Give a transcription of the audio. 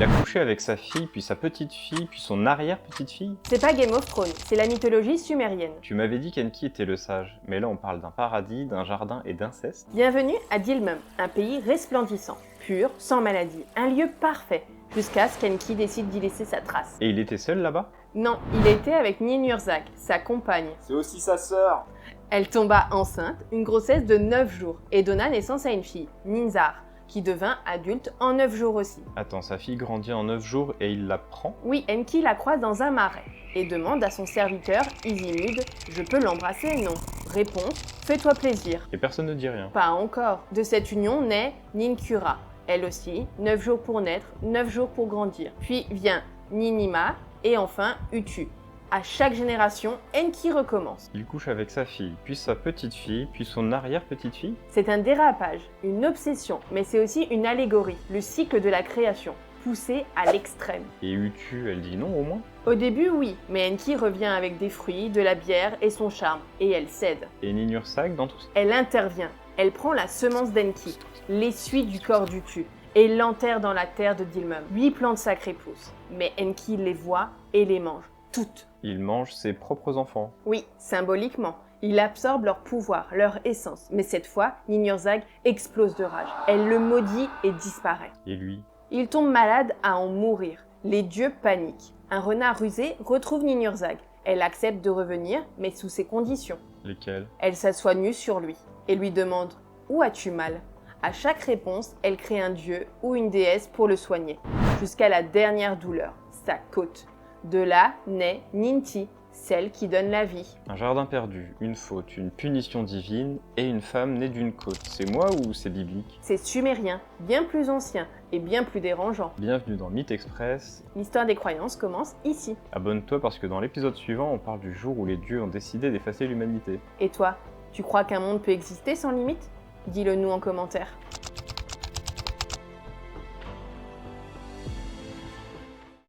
Il a couché avec sa fille, puis sa petite-fille, puis son arrière-petite-fille. C'est pas Game of Thrones, c'est la mythologie sumérienne. Tu m'avais dit qu'Enki était le sage, mais là on parle d'un paradis, d'un jardin et d'inceste. Bienvenue à Dilmum, un pays resplendissant, pur, sans maladie, un lieu parfait, jusqu'à ce qu'Enki décide d'y laisser sa trace. Et il était seul là-bas? Non, il était avec Ninhursag, sa compagne. C'est aussi sa sœur. Elle tomba enceinte, une grossesse de 9 jours, et donna naissance à une fille, Ninzar, qui devint adulte en 9 jours aussi. Attends, sa fille grandit en 9 jours et il la prend? Oui, Enki la croise dans un marais, et demande à son serviteur, Izimud, « Je peux l'embrasser, non ?» Réponse, « Fais-toi plaisir. » Et personne ne dit rien. Pas encore. De cette union naît Ninkura. Elle aussi, 9 jours pour naître, 9 jours pour grandir. Puis vient Ninima, et enfin Utu. À chaque génération, Enki recommence. Il couche avec sa fille, puis sa petite-fille, puis son arrière-petite-fille? C'est un dérapage, une obsession, mais c'est aussi une allégorie, le cycle de la création, poussé à l'extrême. Et Utu, elle dit non au moins? Au début, oui, mais Enki revient avec des fruits, de la bière et son charme, et elle cède. Et Ninhursag dans tout ça? Elle intervient, elle prend la semence d'Enki, l'essuie du corps d'Utu, et l'enterre dans la terre de Dilmum. 8 plantes sacrées poussent, mais Enki les voit et les mange, toutes. Il mange ses propres enfants. Oui, symboliquement. Il absorbe leur pouvoir, leur essence. Mais cette fois, Ninhursag explose de rage. Elle le maudit et disparaît. Et lui? Il tombe malade à en mourir. Les dieux paniquent. Un renard rusé retrouve Ninhursag. Elle accepte de revenir, mais sous ses conditions. Lesquels? Elle s'assoit nue sur lui et lui demande « Où as-tu mal ?» À chaque réponse, elle crée un dieu ou une déesse pour le soigner, jusqu'à la dernière douleur, sa côte. De là naît Ninti, celle qui donne la vie. Un jardin perdu, une faute, une punition divine et une femme née d'une côte. C'est moi ou c'est biblique? C'est sumérien, bien plus ancien et bien plus dérangeant. Bienvenue dans Myth Express. L'histoire des croyances commence ici. Abonne-toi parce que dans l'épisode suivant, on parle du jour où les dieux ont décidé d'effacer l'humanité. Et toi, tu crois qu'un monde peut exister sans limite? Dis-le nous en commentaire.